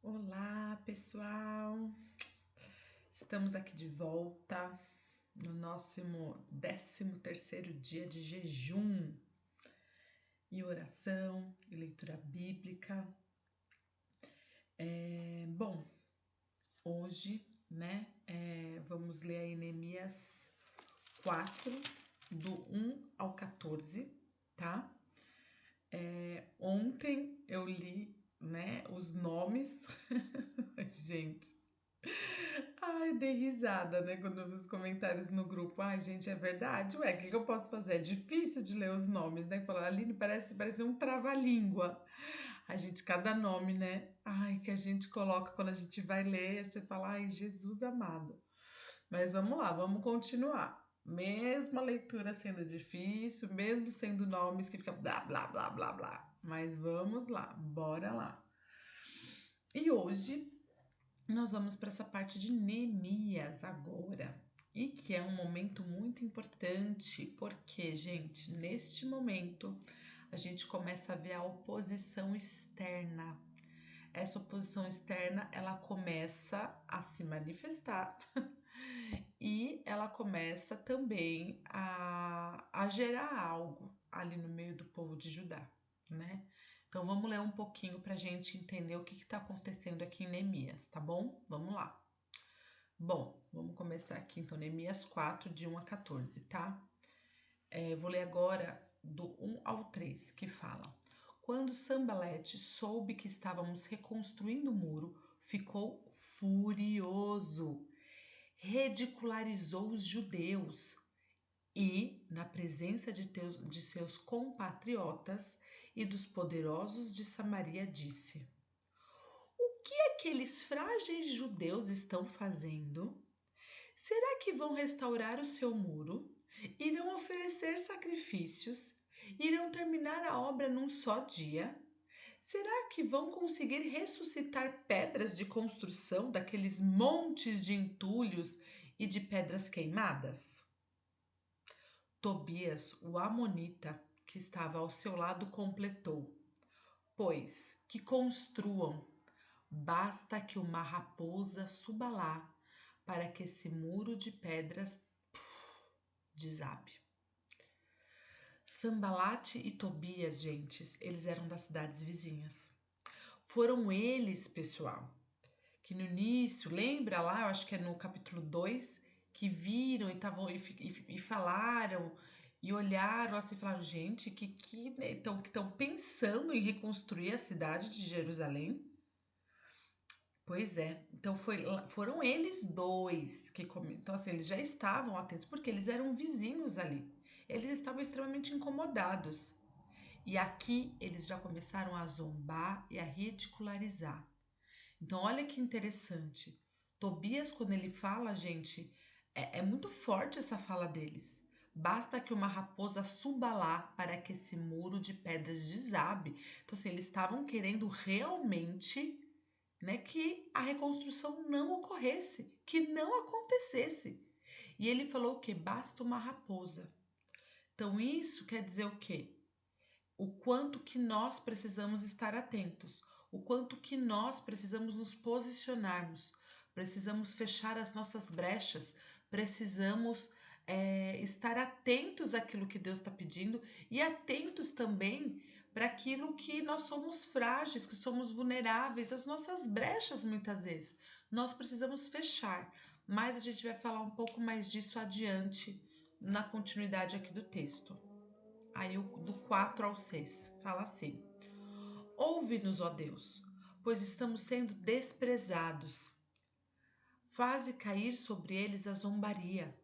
Olá, pessoal! Estamos aqui de volta no nosso 13º dia de jejum e oração e leitura bíblica. Hoje, vamos ler aí Neemias 4, do 1 ao 14, tá? Ontem eu li, os nomes, gente. Ai, dei risada, quando eu vi os comentários no grupo. Ai, gente, é verdade. Ué, o que eu posso fazer? É difícil de ler os nomes, né? Falar, Aline, parece um trava-língua. Ai, gente, cada nome, né? Ai, que a gente coloca quando a gente vai ler, você fala, ai, Jesus amado. Mas vamos lá, vamos continuar. Mesmo a leitura sendo difícil, mesmo sendo nomes que fica blá, blá, blá, blá, blá. Mas vamos lá, bora lá. E hoje nós vamos para essa parte de Neemias agora. E que é um momento muito importante, porque, gente, neste momento a gente começa a ver a oposição externa. Essa oposição externa, ela começa a se manifestar e ela começa também a gerar algo ali no meio do povo de Judá, né? Então vamos ler um pouquinho para a gente entender o que está acontecendo aqui em Neemias, tá bom? Vamos lá. Bom, vamos começar aqui então, Neemias 4, de 1 a 14, tá? Vou ler agora do 1 ao 3, que fala: Quando Sanbalete soube que estávamos reconstruindo o muro, ficou furioso, ridicularizou os judeus e, na presença de seus compatriotas e dos poderosos de Samaria, disse: O que aqueles frágeis judeus estão fazendo? Será que vão restaurar o seu muro? Irão oferecer sacrifícios? Irão terminar a obra num só dia? Será que vão conseguir ressuscitar pedras de construção daqueles montes de entulhos e de pedras queimadas? Tobias, o amonita, que estava ao seu lado, completou: Pois que construam, basta que uma raposa suba lá para que esse muro de pedras desabe. Sambalate e Tobias, gentes, eles eram das cidades vizinhas. Foram eles, pessoal, que no início, lembra lá, eu acho que é no capítulo 2, que viram e falaram e olharam assim e falaram, gente, que estão pensando em reconstruir a cidade de Jerusalém? Pois é, então foram eles dois que comeram. Então, assim, eles já estavam atentos, porque eles eram vizinhos ali. Eles estavam extremamente incomodados. E aqui eles já começaram a zombar e a ridicularizar. Então, olha que interessante. Tobias, quando ele fala, gente, é muito forte essa fala deles. Basta que uma raposa suba lá para que esse muro de pedras desabe. Então, assim, eles estavam querendo realmente, que a reconstrução não ocorresse, que não acontecesse. E ele falou que basta uma raposa. Então, isso quer dizer o quê? O quanto que nós precisamos estar atentos, o quanto que nós precisamos nos posicionarmos, precisamos fechar as nossas brechas, precisamos estar atentos àquilo que Deus está pedindo e atentos também para aquilo que nós somos frágeis, que somos vulneráveis, as nossas brechas muitas vezes. Nós precisamos fechar, mas a gente vai falar um pouco mais disso adiante na continuidade aqui do texto. Aí do 4 ao 6 fala assim: Ouve-nos, ó Deus, pois estamos sendo desprezados. Faze cair sobre eles a zombaria,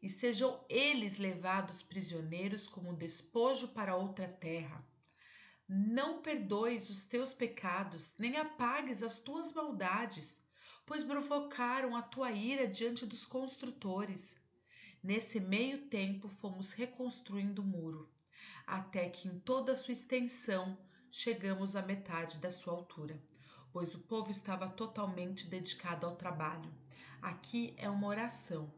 e sejam eles levados prisioneiros como despojo para outra terra. Não perdoes os teus pecados, nem apagues as tuas maldades, pois provocaram a tua ira diante dos construtores. Nesse meio tempo fomos reconstruindo o muro, até que em toda a sua extensão chegamos à metade da sua altura, pois o povo estava totalmente dedicado ao trabalho. Aqui é uma oração,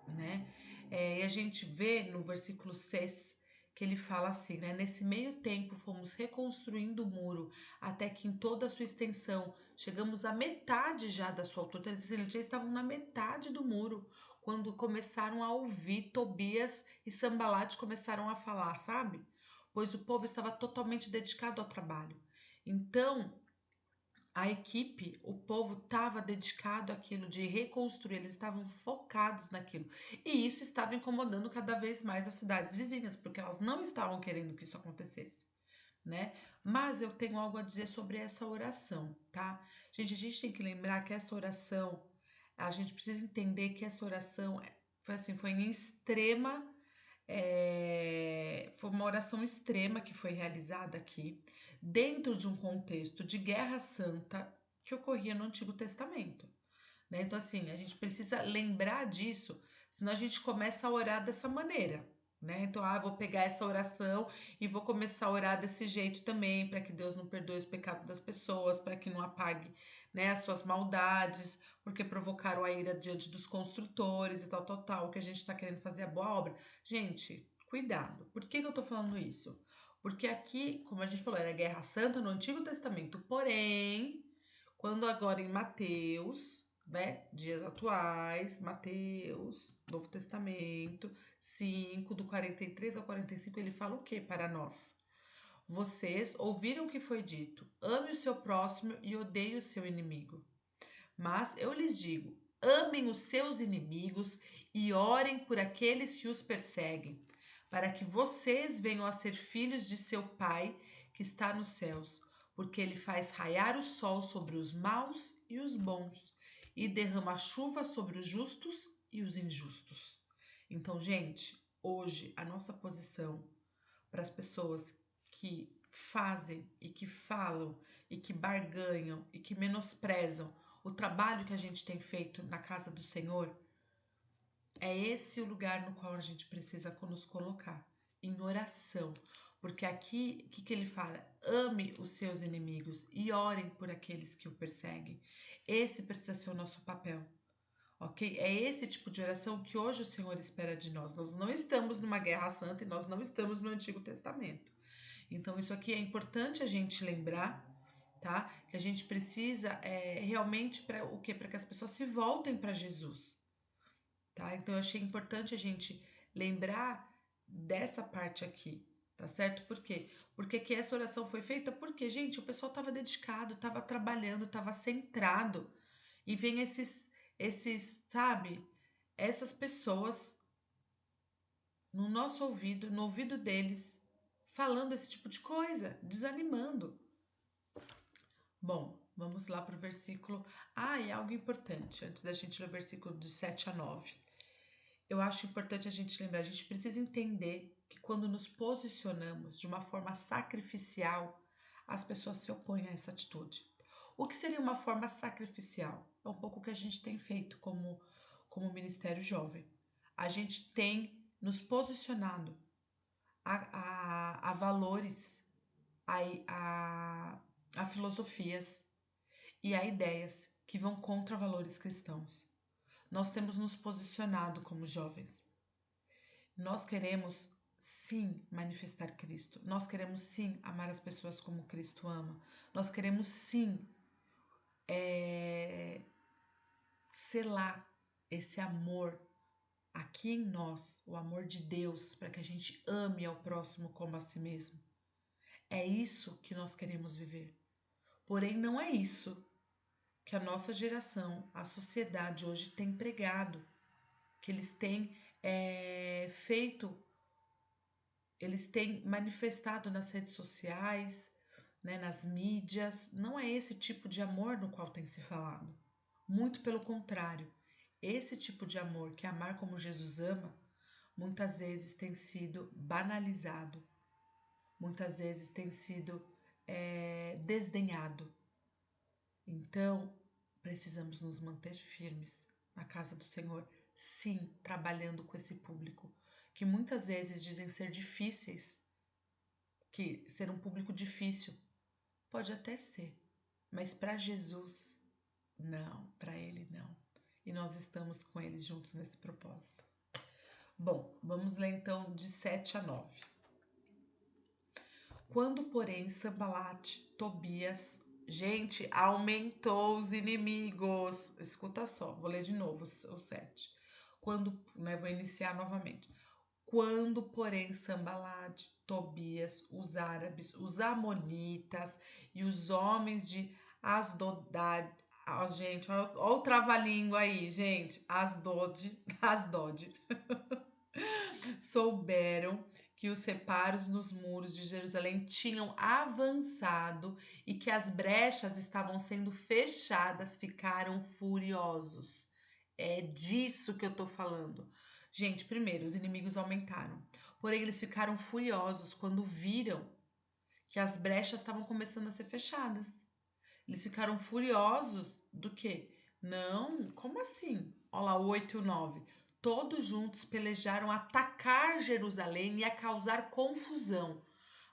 né? E a gente vê no versículo 6 que ele fala assim, né? Nesse meio tempo fomos reconstruindo o muro até que em toda a sua extensão chegamos à metade já da sua altura. Eles já estavam na metade do muro quando começaram a ouvir Tobias e Sambalate começaram a falar, sabe? Pois o povo estava totalmente dedicado ao trabalho. Então, a equipe, o povo estava dedicado àquilo de reconstruir, eles estavam focados naquilo. E isso estava incomodando cada vez mais as cidades vizinhas, porque elas não estavam querendo que isso acontecesse, né? Mas eu tenho algo a dizer sobre essa oração, tá? Gente, a gente tem que lembrar que essa oração, a gente precisa entender que essa oração foi assim, foi em extrema, foi uma oração extrema que foi realizada aqui, dentro de um contexto de guerra santa que ocorria no Antigo Testamento, né? Então, assim, a gente precisa lembrar disso, senão a gente começa a orar dessa maneira, né? Então, vou pegar essa oração e vou começar a orar desse jeito também, para que Deus não perdoe os pecados das pessoas, para que não apague, né, as suas maldades, porque provocaram a ira diante dos construtores e tal, tal, tal, que a gente está querendo fazer a boa obra. Gente, cuidado. Por que eu tô falando isso? Porque aqui, como a gente falou, era Guerra Santa no Antigo Testamento, porém, quando agora em Mateus, né, dias atuais, Mateus, Novo Testamento, 5, do 43 ao 45, ele fala o que para nós? Vocês ouviram o que foi dito: ame o seu próximo e odeie o seu inimigo. Mas eu lhes digo: amem os seus inimigos e orem por aqueles que os perseguem, para que vocês venham a ser filhos de seu Pai que está nos céus, porque ele faz raiar o sol sobre os maus e os bons, e derrama chuva sobre os justos e os injustos. Então, gente, hoje a nossa posição para as pessoas que fazem e que falam e que barganham e que menosprezam o trabalho que a gente tem feito na casa do Senhor, é esse o lugar no qual a gente precisa nos colocar, em oração. Porque aqui, o que ele fala? Ame os seus inimigos e orem por aqueles que o perseguem. Esse precisa ser o nosso papel, ok? É esse tipo de oração que hoje o Senhor espera de nós. Nós não estamos numa guerra santa e nós não estamos no Antigo Testamento. Então, isso aqui é importante a gente lembrar, tá? Que a gente precisa realmente para o quê? Para que as pessoas se voltem para Jesus, tá? Então, eu achei importante a gente lembrar dessa parte aqui, tá certo? Por quê? Porque que essa oração foi feita? Porque, gente, o pessoal estava dedicado, estava trabalhando, estava centrado. E vem sabe? Essas pessoas no nosso ouvido, no ouvido deles, falando esse tipo de coisa, desanimando. Bom, vamos lá para o versículo. E algo importante, antes da gente ler o versículo de 7 a 9. Eu acho importante a gente lembrar, a gente precisa entender que quando nos posicionamos de uma forma sacrificial, as pessoas se opõem a essa atitude. O que seria uma forma sacrificial? É um pouco o que a gente tem feito como Ministério Jovem. A gente tem nos posicionado a valores, a filosofias e a ideias que vão contra valores cristãos. Nós temos nos posicionado como jovens. Nós queremos sim manifestar Cristo. Nós queremos sim amar as pessoas como Cristo ama. Nós queremos sim selar esse amor aqui em nós, o amor de Deus, para que a gente ame ao próximo como a si mesmo. É isso que nós queremos viver. Porém, não é isso que a nossa geração, a sociedade hoje tem pregado, que eles têm feito, eles têm manifestado nas redes sociais, né, nas mídias. Não é esse tipo de amor no qual tem se falado. Muito pelo contrário, esse tipo de amor, que é amar como Jesus ama, muitas vezes tem sido banalizado, muitas vezes tem sido desdenhado. Então, precisamos nos manter firmes na casa do Senhor, sim, trabalhando com esse público, que muitas vezes dizem ser difíceis, que ser um público difícil pode até ser, mas para Jesus, não, para Ele não. E nós estamos com eles juntos nesse propósito. Bom, vamos ler então de 7 a 9. Quando, porém, Sambalate, Tobias, gente, aumentou os inimigos. Escuta só, vou ler de novo o 7. Quando, né, vou iniciar novamente. Quando, porém, Sambalate, Tobias, os árabes, os amonitas e os homens de Asdodad, gente, olha o trava-língua aí, gente, Asdod, souberam que os reparos nos muros de Jerusalém tinham avançado e que as brechas estavam sendo fechadas, ficaram furiosos. É disso que eu tô falando. Gente, primeiro, os inimigos aumentaram. Porém, eles ficaram furiosos quando viram que as brechas estavam começando a ser fechadas. Eles ficaram furiosos do quê? Não, como assim? Olha lá, o 8 e o 9. Todos juntos pelejaram a atacar Jerusalém e a causar confusão.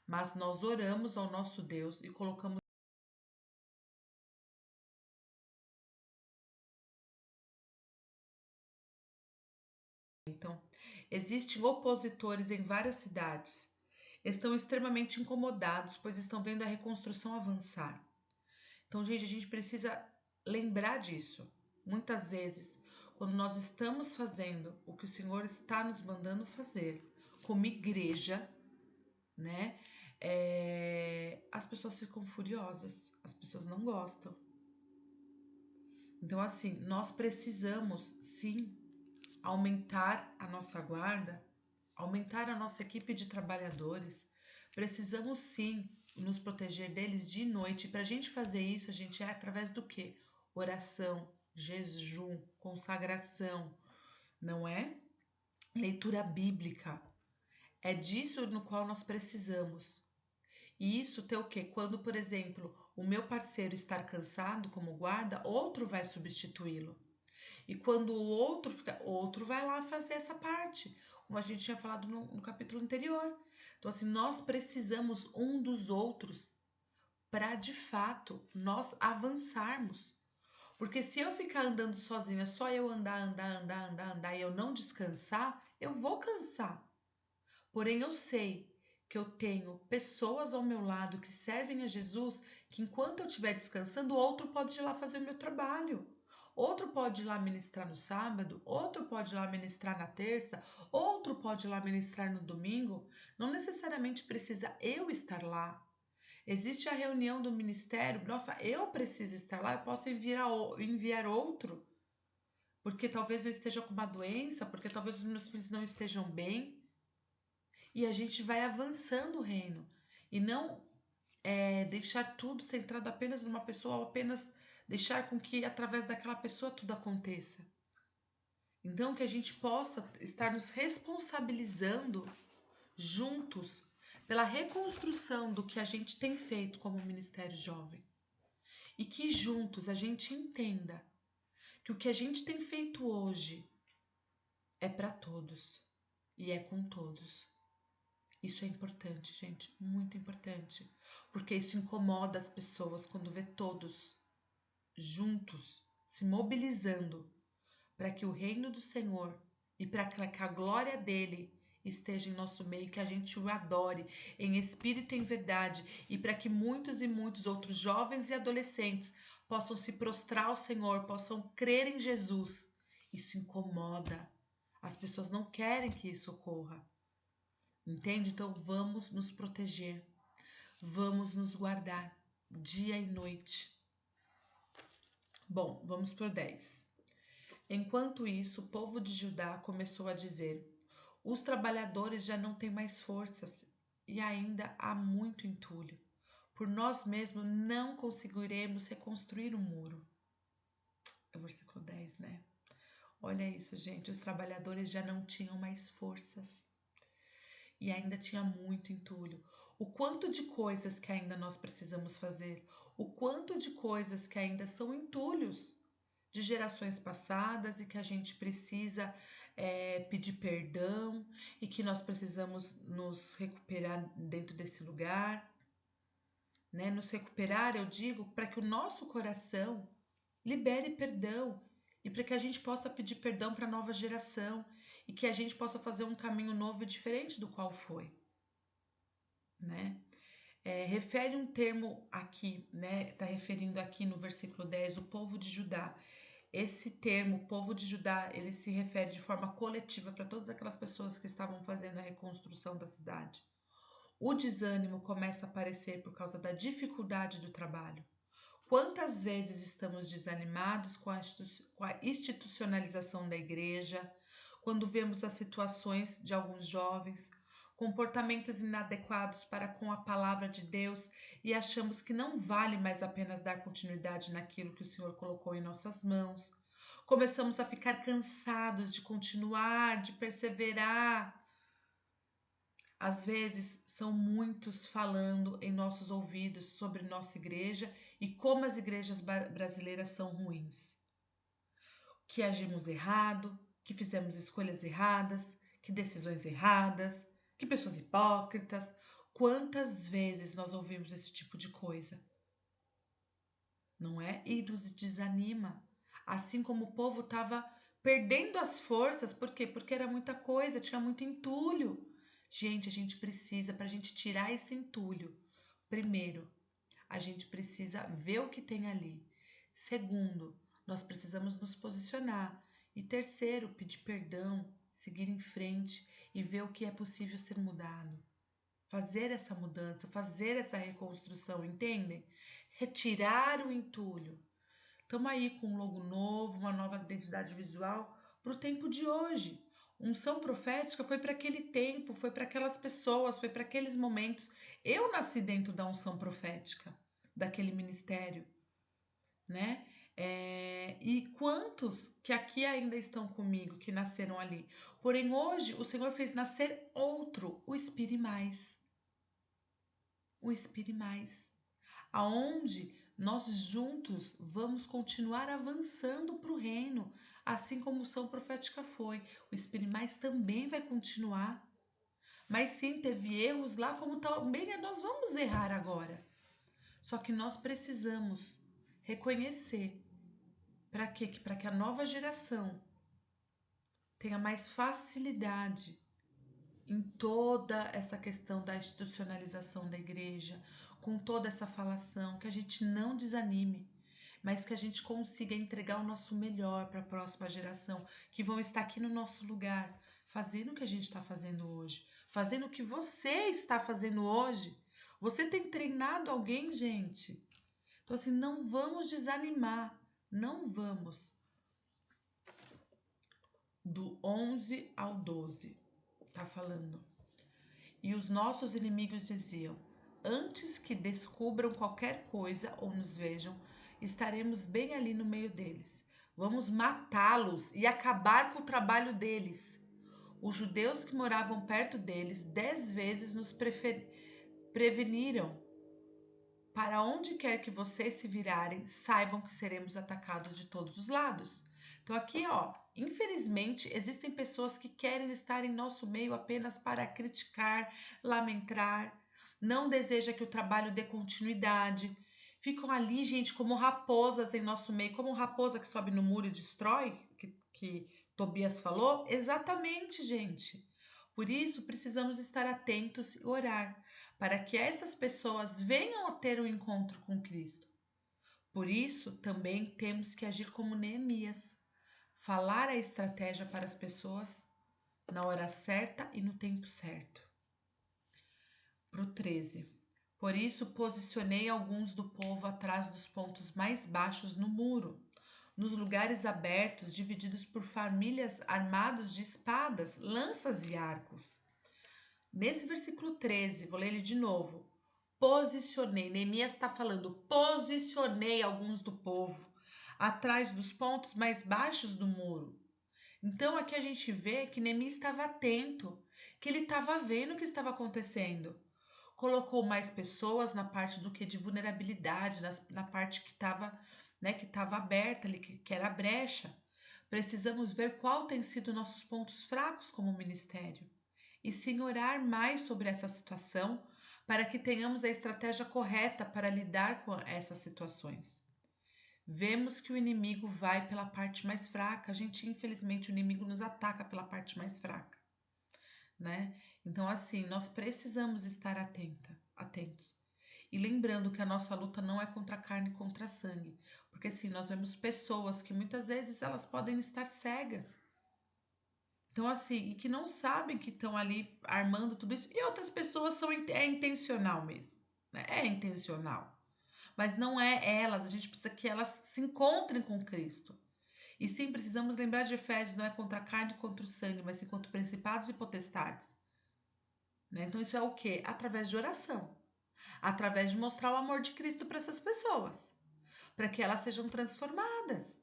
Mas nós oramos ao nosso Deus e colocamos. Então, existem opositores em várias cidades. Estão extremamente incomodados, pois estão vendo a reconstrução avançar. Então, gente, a gente precisa lembrar disso. Muitas vezes, quando nós estamos fazendo o que o Senhor está nos mandando fazer, como igreja, né? As pessoas ficam furiosas, as pessoas não gostam. Então, assim, nós precisamos sim aumentar a nossa guarda, aumentar a nossa equipe de trabalhadores. Precisamos sim nos proteger deles de noite. Para a gente fazer isso, a gente é através do quê? Oração, jejum, consagração, não é? Leitura bíblica. É disso no qual nós precisamos. E isso tem o quê? Quando, por exemplo, o meu parceiro estar cansado como guarda, outro vai substituí-lo. E quando o outro fica, outro vai lá fazer essa parte, como a gente tinha falado no capítulo anterior. Então, assim, nós precisamos um dos outros para de fato nós avançarmos. Porque se eu ficar andando sozinha, só eu andar e eu não descansar, eu vou cansar. Porém, eu sei que eu tenho pessoas ao meu lado que servem a Jesus, que enquanto eu estiver descansando, outro pode ir lá fazer o meu trabalho. Outro pode ir lá ministrar no sábado, outro pode ir lá ministrar na terça, outro pode ir lá ministrar no domingo. Não necessariamente precisa eu estar lá. Existe a reunião do ministério, nossa, eu preciso estar lá, eu posso enviar outro, porque talvez eu esteja com uma doença, porque talvez os meus filhos não estejam bem. E a gente vai avançando o reino. E não deixar tudo centrado apenas numa pessoa, ou apenas deixar com que através daquela pessoa tudo aconteça. Então, que a gente possa estar nos responsabilizando juntos pela reconstrução do que a gente tem feito como Ministério Jovem. E que juntos a gente entenda que o que a gente tem feito hoje é para todos e é com todos. Isso é importante, gente, muito importante, porque isso incomoda as pessoas quando vê todos juntos se mobilizando para que o reino do Senhor e para que a glória dele esteja em nosso meio, que a gente o adore em espírito e em verdade, e para que muitos e muitos outros jovens e adolescentes possam se prostrar ao Senhor, possam crer em Jesus. Isso incomoda. As pessoas não querem que isso ocorra. Entende? Então vamos nos proteger, vamos nos guardar dia e noite. Bom, vamos para o 10. Enquanto isso, o povo de Judá começou a dizer: os trabalhadores já não têm mais forças e ainda há muito entulho. Por nós mesmos não conseguiremos reconstruir o muro. É o versículo 10, né? Olha isso, gente. Os trabalhadores já não tinham mais forças e ainda tinha muito entulho. O quanto de coisas que ainda nós precisamos fazer, o quanto de coisas que ainda são entulhos de gerações passadas e que a gente precisa pedir perdão e que nós precisamos nos recuperar dentro desse lugar, né? Nos recuperar, eu digo, para que o nosso coração libere perdão e para que a gente possa pedir perdão para a nova geração e que a gente possa fazer um caminho novo e diferente do qual foi, né? refere um termo aqui, né? Está referindo aqui no versículo 10, o povo de Judá. Esse termo, povo de Judá, ele se refere de forma coletiva para todas aquelas pessoas que estavam fazendo a reconstrução da cidade. O desânimo começa a aparecer por causa da dificuldade do trabalho. Quantas vezes estamos desanimados com a institucionalização da igreja, quando vemos as situações de alguns jovens, comportamentos inadequados para com a palavra de Deus e achamos que não vale mais apenas dar continuidade naquilo que o Senhor colocou em nossas mãos. Começamos a ficar cansados de continuar, de perseverar. Às vezes são muitos falando em nossos ouvidos sobre nossa igreja e como as igrejas brasileiras são ruins. Que agimos errado, que fizemos escolhas erradas, que decisões erradas, que pessoas hipócritas. Quantas vezes nós ouvimos esse tipo de coisa? Não é? E nos desanima. Assim como o povo estava perdendo as forças, por quê? Porque era muita coisa, tinha muito entulho. Gente, a gente precisa, para a gente tirar esse entulho, primeiro, a gente precisa ver o que tem ali. Segundo, nós precisamos nos posicionar. E terceiro, pedir perdão, seguir em frente e ver o que é possível ser mudado. Fazer essa mudança, fazer essa reconstrução, entendem? Retirar o entulho. Estamos aí com um logo novo, uma nova identidade visual para o tempo de hoje. Unção profética foi para aquele tempo, foi para aquelas pessoas, foi para aqueles momentos. Eu nasci dentro da unção profética, daquele ministério, né? E quantos que aqui ainda estão comigo, que nasceram ali. Porém, hoje o Senhor fez nascer outro, o Espire Mais. O Espire Mais. Aonde nós juntos vamos continuar avançando para o reino, assim como o São Profética foi. O Espire Mais também vai continuar. Mas sim, teve erros lá, como também nós vamos errar agora. Só que nós precisamos reconhecer para quê? Para que a nova geração tenha mais facilidade em toda essa questão da institucionalização da igreja, com toda essa falação, que a gente não desanime, mas que a gente consiga entregar o nosso melhor para a próxima geração, que vão estar aqui no nosso lugar, fazendo o que a gente está fazendo hoje, fazendo o que você está fazendo hoje. Você tem treinado alguém, gente? Então, assim, não vamos desanimar, não vamos. Do 11 ao 12, tá falando. E os nossos inimigos diziam: antes que descubram qualquer coisa ou nos vejam, estaremos bem ali no meio deles. Vamos matá-los e acabar com o trabalho deles. Os judeus que moravam perto deles 10 vezes nos preveniram. Para onde quer que vocês se virarem, saibam que seremos atacados de todos os lados. Então aqui, ó, infelizmente, existem pessoas que querem estar em nosso meio apenas para criticar, lamentar, não deseja que o trabalho dê continuidade. Ficam ali, gente, como raposas em nosso meio, como raposa que sobe no muro e destrói, que Tobias falou. Exatamente, gente. Por isso, precisamos estar atentos e orar, para que essas pessoas venham a ter um encontro com Cristo. Por isso, também temos que agir como Neemias, falar a estratégia para as pessoas na hora certa e no tempo certo. Pro 13. Por isso, posicionei alguns do povo atrás dos pontos mais baixos no muro, nos lugares abertos, divididos por famílias armados de espadas, lanças e arcos. Nesse versículo 13, vou ler ele de novo. Posicionei, Neemias está falando, posicionei alguns do povo atrás dos pontos mais baixos do muro. Então aqui a gente vê que Neemias estava atento, que ele estava vendo o que estava acontecendo. Colocou mais pessoas na parte do que de vulnerabilidade, na parte que estava, né, que estava aberta ali, que era a brecha. Precisamos ver qual tem sido nossos pontos fracos como ministério e sim orar mais sobre essa situação para que tenhamos a estratégia correta para lidar com essas situações. Vemos que o inimigo vai pela parte mais fraca. A gente, infelizmente, o inimigo nos ataca pela parte mais fraca, né? Então, assim, nós precisamos estar atentos. E lembrando que a nossa luta não é contra a carne e contra a sangue. Porque assim, nós vemos pessoas que muitas vezes elas podem estar cegas. Então assim, e que não sabem que estão ali armando tudo isso. E outras pessoas é intencional mesmo, né? É intencional. Mas não é elas, a gente precisa que elas se encontrem com Cristo. E sim, precisamos lembrar de Efésios, não é contra a carne e contra o sangue, mas sim contra principados e potestades. Né? Então isso é o quê? Através de oração. Através de mostrar o amor de Cristo para essas pessoas. Para que elas sejam transformadas.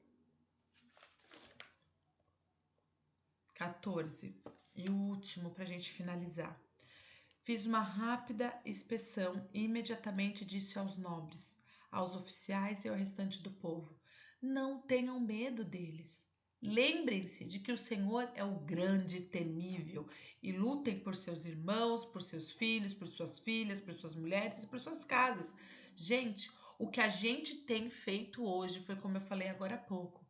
14. E o último para a gente finalizar. Fiz uma rápida inspeção e imediatamente disse aos nobres, aos oficiais e ao restante do povo: não tenham medo deles. Lembrem-se de que o Senhor é o grande e temível e lutem por seus irmãos, por seus filhos, por suas filhas, por suas mulheres e por suas casas. Gente, o que a gente tem feito hoje foi como eu falei agora há pouco.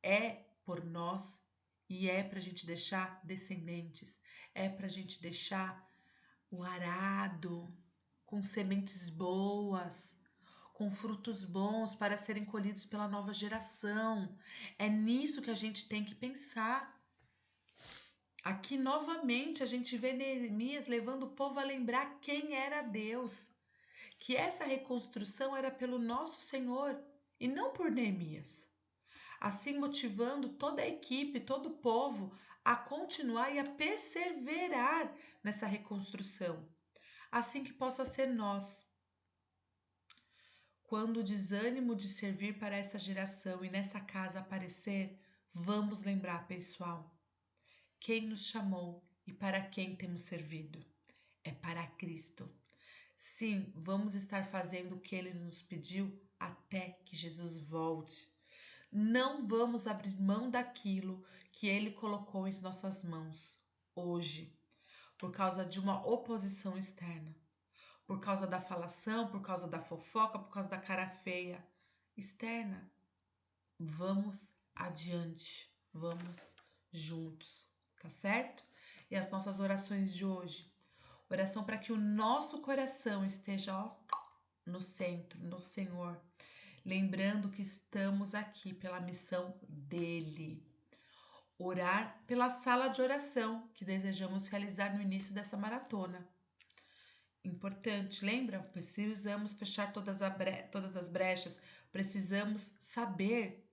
É por nós e é para a gente deixar descendentes, é para a gente deixar o arado, com sementes boas, com frutos bons para serem colhidos pela nova geração. É nisso que a gente tem que pensar. Aqui novamente a gente vê Neemias levando o povo a lembrar quem era Deus, que essa reconstrução era pelo nosso Senhor e não por Neemias. Assim motivando toda a equipe, todo o povo a continuar e a perseverar nessa reconstrução, assim que possa ser nós. Quando o desânimo de servir para essa geração e nessa casa aparecer, vamos lembrar, pessoal, quem nos chamou e para quem temos servido. É para Cristo. Sim, vamos estar fazendo o que Ele nos pediu até que Jesus volte. Não vamos abrir mão daquilo que Ele colocou em nossas mãos hoje, por causa de uma oposição externa. Por causa da falação, por causa da fofoca, por causa da cara feia externa. Vamos adiante, vamos juntos, tá certo? E as nossas orações de hoje. Oração para que o nosso coração esteja no centro, no Senhor. Lembrando que estamos aqui pela missão dele. Orar pela sala de oração que desejamos realizar no início dessa maratona. Importante, lembra? Precisamos fechar todas as brechas, precisamos saber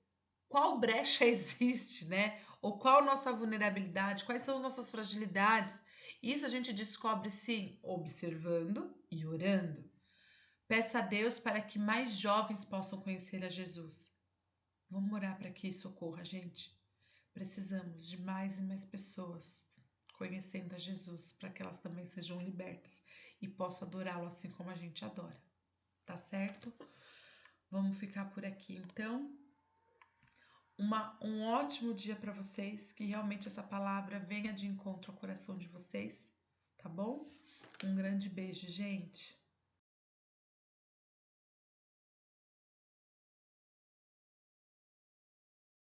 qual brecha existe, né? Ou qual nossa vulnerabilidade, quais são as nossas fragilidades. Isso a gente descobre sim, observando e orando. Peça a Deus para que mais jovens possam conhecer a Jesus. Vamos orar para que isso ocorra, gente. Precisamos de mais e mais pessoas conhecendo a Jesus, para que elas também sejam libertas e possam adorá-lo assim como a gente adora. Tá certo? Vamos ficar por aqui então. Um ótimo dia para vocês, que realmente essa palavra venha de encontro ao coração de vocês, tá bom? Um grande beijo, gente.